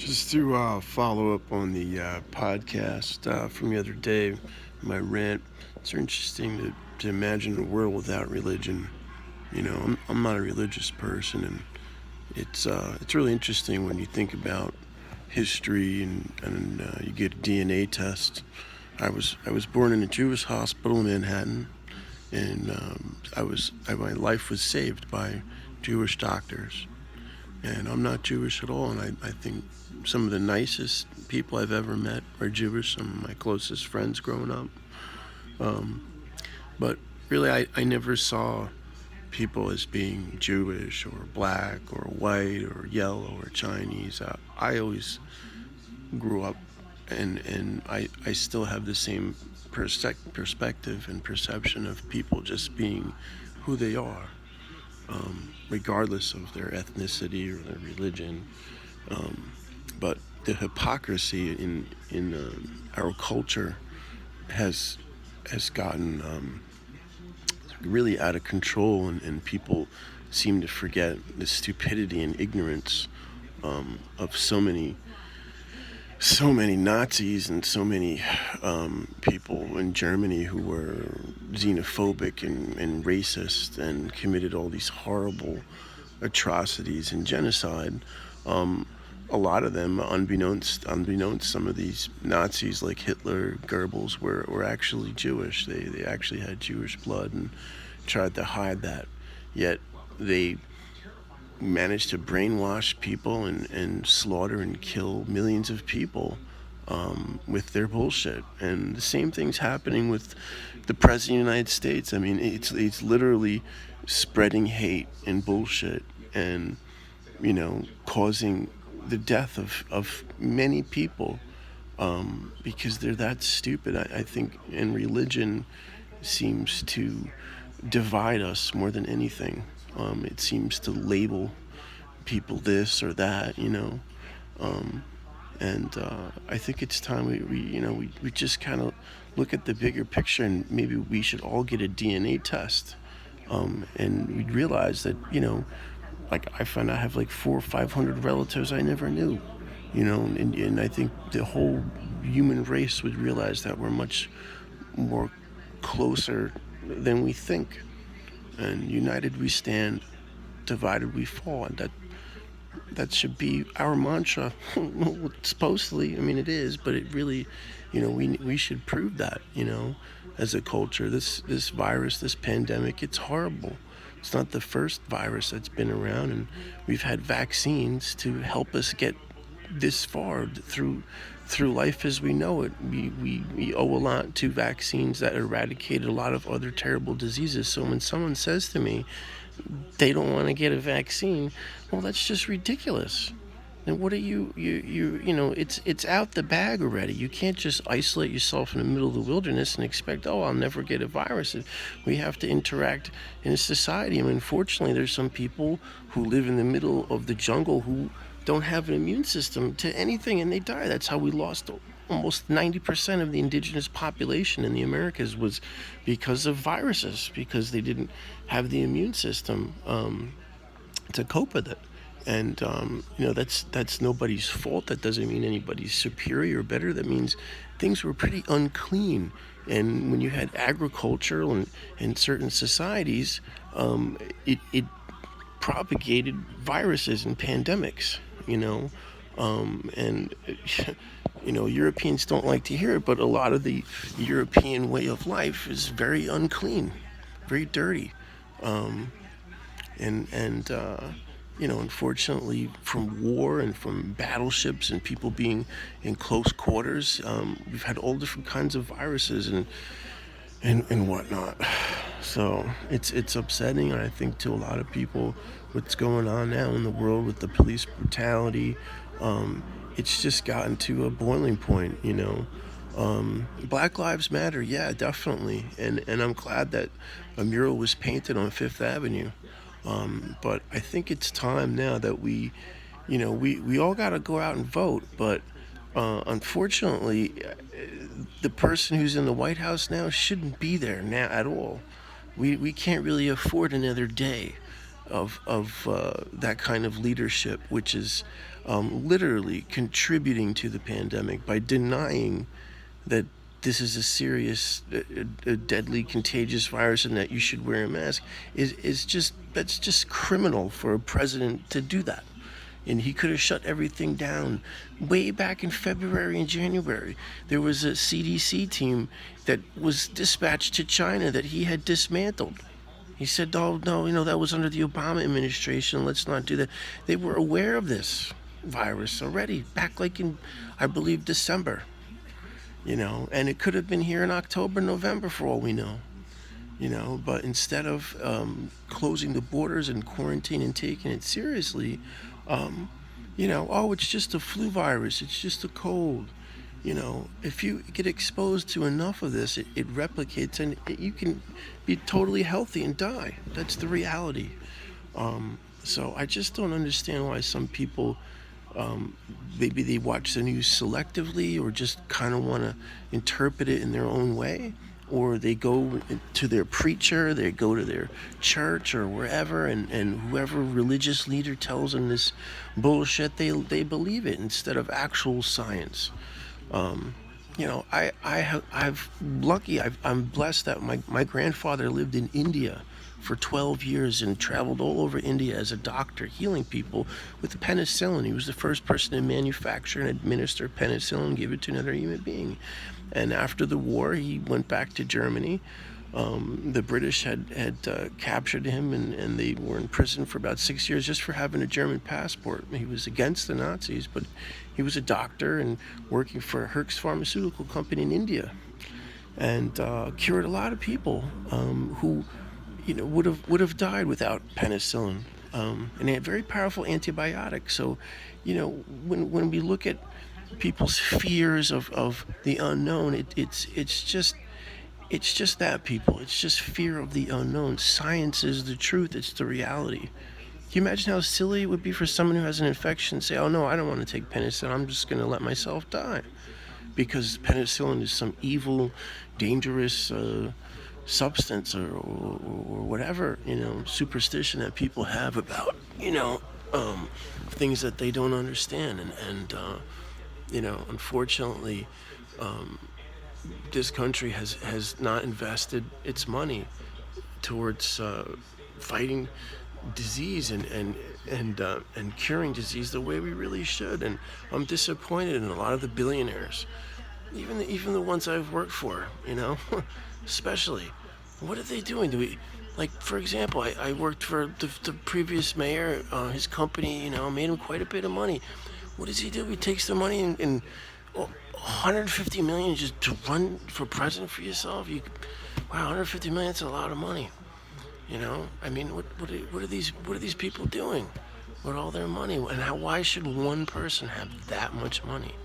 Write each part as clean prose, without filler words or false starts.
Just to follow up on the podcast from the other day, my rant. It's interesting to imagine a world without religion. I'm not a religious person, and it's really interesting when you think about history and you get a DNA test. I was born in a Jewish hospital in Manhattan, and my life was saved by Jewish doctors. And I'm not Jewish at all, and I think some of the nicest people I've ever met are Jewish, some of my closest friends growing up. But really, I never saw people as being Jewish or black or white or yellow or Chinese. I always grew up, and I still have the same perspective and perception of people just being who they are, regardless of their ethnicity or their religion. But the hypocrisy in our culture has gotten really out of control, and people seem to forget the stupidity and ignorance of so many Nazis and so many people in Germany who were xenophobic and racist and committed all these horrible atrocities and genocide. Um, a lot of them, unbeknownst, some of these Nazis like Hitler, Goebbels, were actually Jewish. They actually had Jewish blood and tried to hide that. Yet they managed to brainwash people and slaughter and kill millions of people with their bullshit. And the same thing's happening with the president of the United States. I mean, it's literally spreading hate and bullshit, and causing the death of many people because they're that stupid. I think, and religion seems to divide us more than anything. It seems to label people this or that. Um, and I think it's time we just kind of look at the bigger picture, and maybe we should all get a DNA test. And we'd realize that, like I found I have like 400 or 500 relatives I never knew, and I think the whole human race would realize that we're much more closer than we think. And united we stand, divided we fall. And that should be our mantra. Supposedly, I mean, it is, but it really, we should prove that, as a culture. This virus, this pandemic, it's horrible. It's not the first virus that's been around, and we've had vaccines to help us get this far through life as we know it. We owe a lot to vaccines that eradicated a lot of other terrible diseases. So when someone says to me they don't want to get a vaccine, well, that's just ridiculous. And what are it's out the bag already. You can't just isolate yourself in the middle of the wilderness and expect, oh, I'll never get a virus. We have to interact in a society. I mean, unfortunately, there's some people who live in the middle of the jungle who don't have an immune system to anything, and they die. That's how we lost almost 90% of the indigenous population in the Americas, was because of viruses, because they didn't have the immune system to cope with it. And that's nobody's fault. That doesn't mean anybody's superior or better. That means things were pretty unclean. And when you had agriculture and certain societies, it propagated viruses and pandemics. And Europeans don't like to hear it, but a lot of the European way of life is very unclean, very dirty. And unfortunately, from war and from battleships and people being in close quarters, we've had all different kinds of viruses and whatnot. So it's upsetting, and I think to a lot of people, what's going on now in the world with the police brutality, it's just gotten to a boiling point. Black Lives Matter, yeah, definitely, and I'm glad that a mural was painted on Fifth Avenue. But I think it's time now that we all got to go out and vote. But unfortunately, the person who's in the White House now shouldn't be there now at all. We can't really afford another day. of that kind of leadership, which is literally contributing to the pandemic by denying that this is a serious, a deadly, contagious virus, and that you should wear a mask, is just that's just criminal for a president to do that. And he could have shut everything down way back in February and January. There was a CDC team that was dispatched to China that he had dismantled. He said, "Oh no, that was under the Obama administration. Let's not do that." They were aware of this virus already back like in, I believe, December. And it could have been here in October, November, for all we know. But instead of closing the borders and quarantine and taking it seriously, oh, it's just a flu virus, it's just a cold. If you get exposed to enough of this, it replicates, and you can be totally healthy and die. That's the reality. So I just don't understand why some people, maybe they watch the news selectively, or just kind of want to interpret it in their own way, or they go to their preacher, they go to their church or wherever, and whoever religious leader tells them this bullshit, they believe it instead of actual science. I'm blessed that my grandfather lived in India for 12 years and traveled all over India as a doctor, healing people with penicillin. He was the first person to manufacture and administer penicillin, give it to another human being. And after the war, he went back to Germany. The British had captured him, and they were in prison for about 6 years just for having a German passport. He was against the Nazis, but he was a doctor and working for Herx Pharmaceutical Company in India, and cured a lot of people who would have died without penicillin, and a very powerful antibiotic. So, when we look at people's fears of the unknown, it's just that, people. It's just fear of the unknown. Science is the truth. It's the reality. Can you imagine how silly it would be for someone who has an infection to say, "Oh no, I don't want to take penicillin. I'm just going to let myself die," because penicillin is some evil, dangerous substance, or whatever, superstition that people have about, things that they don't understand. And unfortunately, this country has not invested its money towards fighting disease and curing disease the way we really should. And I'm disappointed in a lot of the billionaires, even the ones I've worked for, especially. What are they doing? Like, for example, I worked for the previous mayor. His company, made him quite a bit of money. What does he do? He takes the money and 150 million just to run for president for yourself. Wow, 150 million, that's a lot of money. I mean, what are these people doing with all their money? And why should one person have that much money?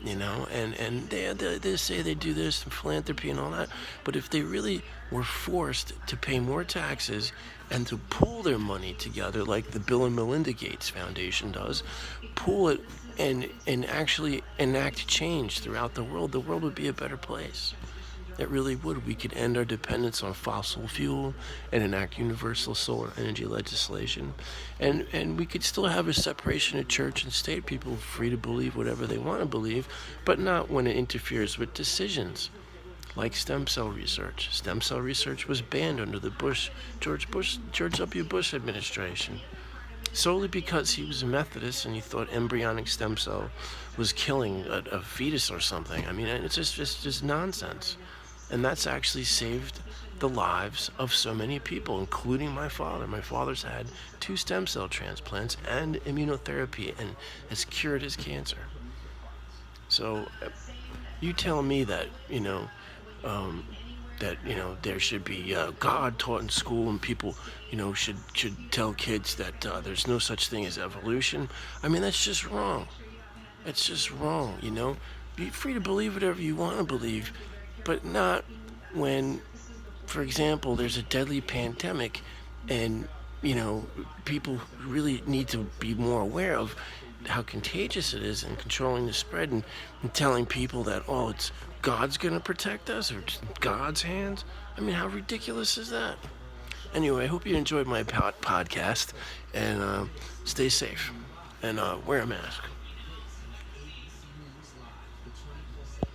And they say they do this and philanthropy and all that, but if they really were forced to pay more taxes and to pool their money together, like the Bill and Melinda Gates Foundation does, pool it and actually enact change throughout the world would be a better place. It really would. We could end our dependence on fossil fuel and enact universal solar energy legislation. And we could still have a separation of church and state, people free to believe whatever they want to believe, but not when it interferes with decisions. Like stem cell research. Stem cell research was banned under the George W. Bush administration, solely because he was a Methodist and he thought embryonic stem cell was killing a fetus or something. I mean, it's just nonsense. And that's actually saved the lives of so many people, including my father. My father's had 2 stem cell transplants and immunotherapy, and has cured his cancer. So you tell me that, there should be God taught in school, and people, should tell kids that there's no such thing as evolution. I mean, that's just wrong. It's just wrong, Be free to believe whatever you want to believe, but not when, for example, there's a deadly pandemic, and, people really need to be more aware of how contagious it is, and controlling the spread, and telling people that, oh, it's God's going to protect us, or it's God's hands. I mean, how ridiculous is that? Anyway, I hope you enjoyed my podcast, and stay safe and wear a mask.